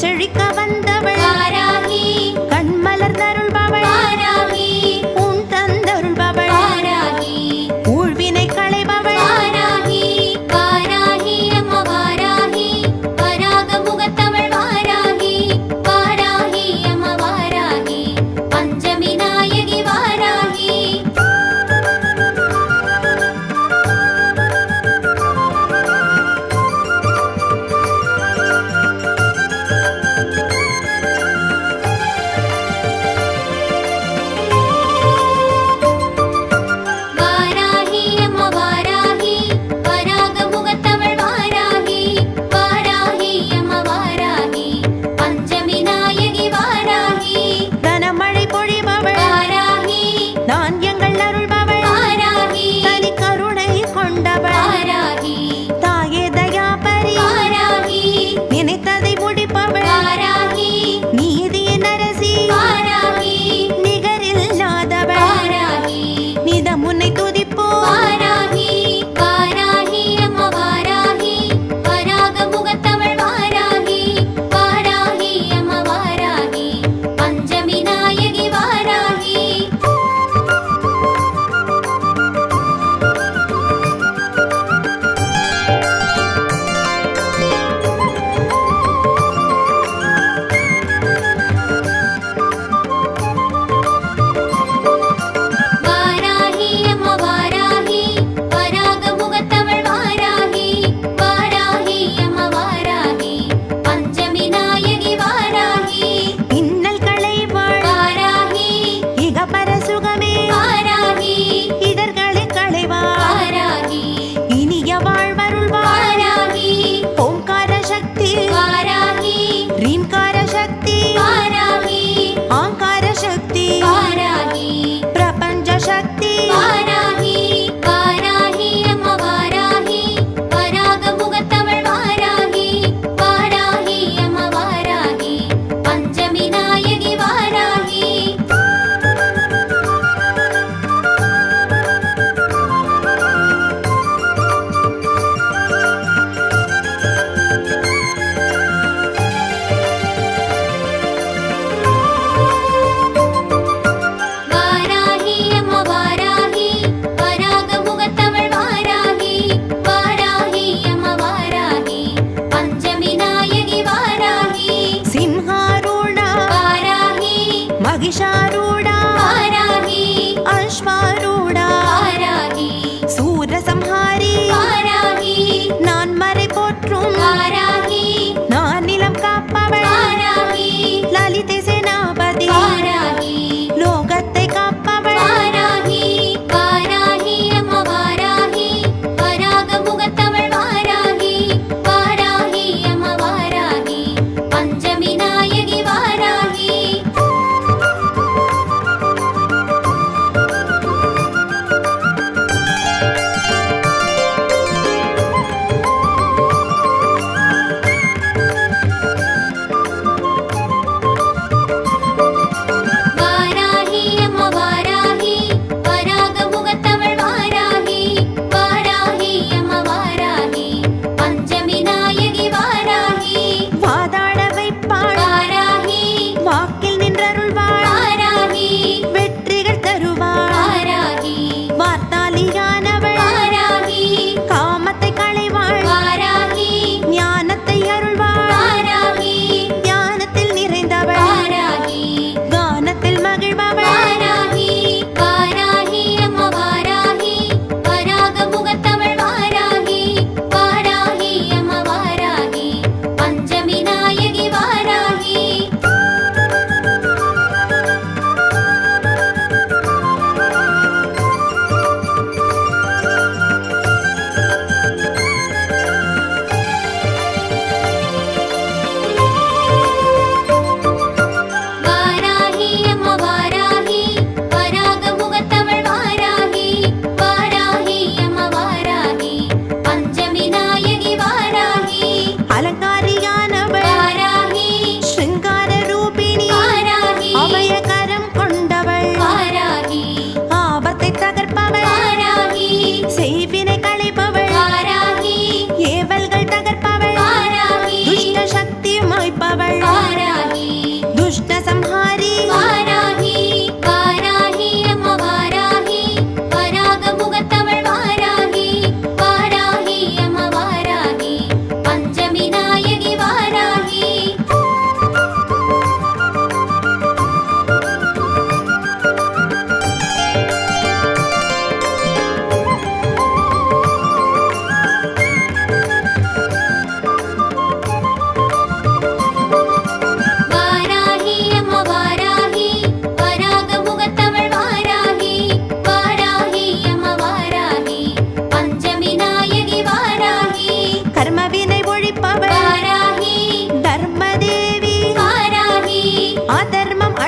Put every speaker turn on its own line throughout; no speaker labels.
செழிக்க வந்தவள்
வாராகி,
கண்மலர்ந்தருள்பவள்
வாராகி,
உன் தந்தருள்பவள்
வாராகி,
ஊழ்வினை களைபவள்
வாராகி, வாராகி அம்மா வாராகி, வராக முகத்தவள் வாராகி, வாராகி அம்மா வாராகி, பஞ்சமி நாயகி வாராகி. வாராகி அம்மா வாராகி, வராக முகத்தவள் வாராகி, வாராகி அம்மா வாராகி, பஞ்சமி நாயகி வாராகி,
கனமழை பொழிபவள்
வாராகி,
தானியங்கள் அருள்பவள்
வாராகி,
தனி கருணை கொண்டவள்
வாராகி,
தாயே தயாபரி
வாராகி,
நினைத்ததை முடிப்பவள்
வாராகி,
நீதியின் அரசி
வாராகி,
நிகரில்லாதவள்
வாராகி,
நிதம் உன்னை துதிப்போம்
வாராகி, வாராகி அம்மா வாராகி, வராக முகத்தவள் வாராகி, வாராகி அம்மா வாராகி, பஞ்சமி நாயகி வாராகி. வாராகி அம்மா வாராகி, வராக முகத்தவள் வாராகி, வாராகி அம்மா வாராகி, பஞ்சமி நாயகி வாராகி,
இன்னல் களைவாள்
வாராகி,
இகபர சுகமே
வாராகி,
இடர்களை களைவாள்
வாராகி,
இனிய வாழ்வருள்வாள்
வாராகி,
ஓம்கார சக்தி
வாராகி,
ரீம்கார சக்தி
வாராகி,
ஆங்கார சக்தி
வாராகி,
பிரபஞ்ச சக்தி
வாராகி, வாராகி அம்மா வாராகி, வராக முகத்தவள் வாராகி, வாராகி அம்மா வாராகி, பஞ்சமி நாயகி வாராகி. வாராகி அம்மா வாராகி, வராக முகத்தவள் வாராகி, வாராகி அம்மா வாராகி, பஞ்சமி நாயகி வாராகி,
சிம்ஹாரூடா
வாராகி,
மகிஷாரூடா
வாராகி,
அஸ்வாரூடா
வாராகி,
சூரசம்ஹாரி
வாராகி,
நான் மறை போற்றும்
வாராகி,
நான் நிலம் காப்பவள்
வாராகி,
லலிதை சேனாபதி
வாராகி,
லோகத்தை காப்பவள்
வாராகி, வாராகி அம்மா வாராகி, வராக முகத்தவள் வாராகி, வாராகி அம்மா வாராகி, பஞ்சமி நாயகி வாராகி.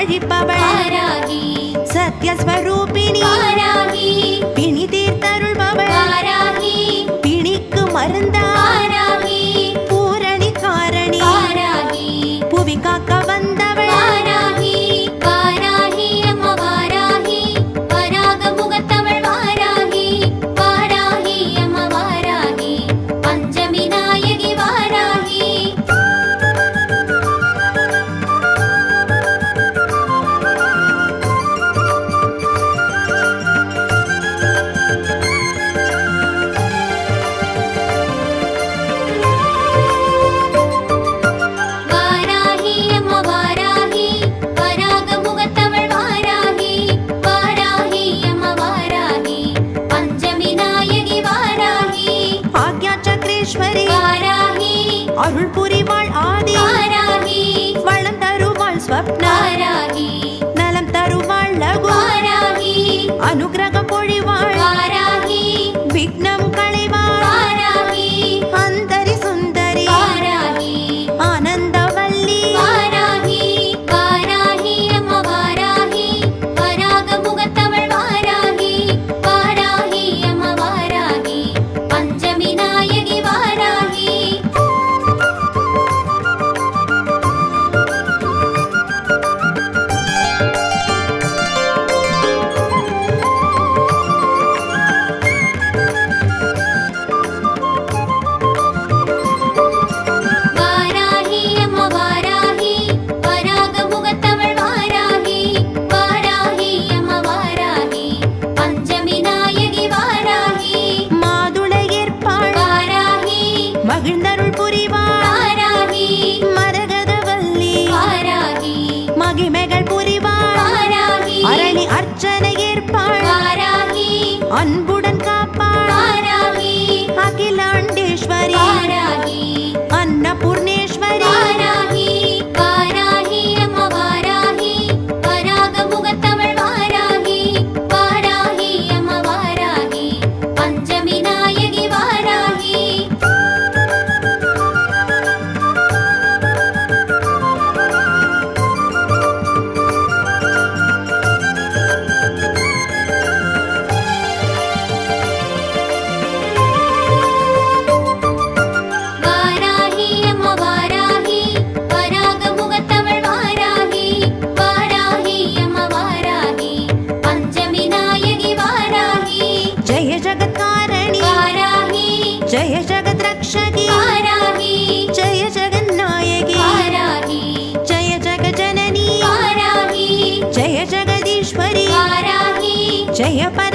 அழிப்பவள்
வாராகி
சத்யஸ்வரூபிணி
வாராகி
பிணி தீர்த்தருள்பவள்
வாராகி
பிணிக்கு மருந்தா
வாராகி
பூரணி காரணி
வாராகி
புவி காக்க வந்தவள்
வாராகி வாராகி அம்மா வாராகி வராக முகத்தவள் வாராகி வாராகி அம்மா வாராகி பஞ்சமி நாயகி வாராகி வாராகி அம்மா வாராகி வராக முகத்தவள் வாராகி வாராகி அம்மா வாராகி பஞ்சமி நாயகி வாராகி
ஆக்யா சக்ரேஸ்வரி
வாராகி
அருள் புரிவாள் ஆதி
வாராகி
வளம் தருவாள் ஸ்வப்னா
வாராகி
நலம் தருவாள் லகு
வாராகி
அனுகிரகம் பொழிவாள்
வாராகி
விக்னம் களைவாள்
வாராகி
அந்தரி சுந்தரி
வாராகி
ஆனந்தவல்லி
வாராகி வாராகி அம்மா வாராகி வராக முகத்தவள் வாராகி வாராகி அம்மா வாராகி பஞ்சமி நாயகி வாராகி வாராகி அம்மா வாராகி வராக முகத்தவள் வாராகி வாராகி அம்மா வாராகி பஞ்சமி நாயகி வாராகி
மாதுளை ஏற்பாள்
வாராகி
மகிழ்ந்தருள் புரிவாள்
வாராகி
மரகதவல்லி
வாராகி
மகிமைகள் புரிவாள்
வாராகி
அரணி அர்ச்சனை ஏற்பாள்
வாராகி
அன்புடன் காப்பாள்
வாராகி
அகிலாண்டேஸ்வரி
வாராகி
அன்னபூர்ணேஸ்வரி
வாராகி வாராகி அம்மா வாராகி வராக முகத்தவள் வாராகி வாராகி அம்மா வாராகி பஞ்சமி நாயகி வாராகி வாராகி அம்மா வாராகி வராக முகத்தவள் வாராகி வாராகி அம்மா வாராகி பஞ்சமி நாயகி வாராகி
ஜெய ஜகத்காரணி
வாராகி
ஜெய ஜகத் ரக்ஷகி
வாராகி
ஜெய ஜெகநாயகி
வாராகி
ஜெய ஜெகஜனனி
வாராகி
ஜெய ஜெகதீஸ்வரி
வாராகி
ஜெய பர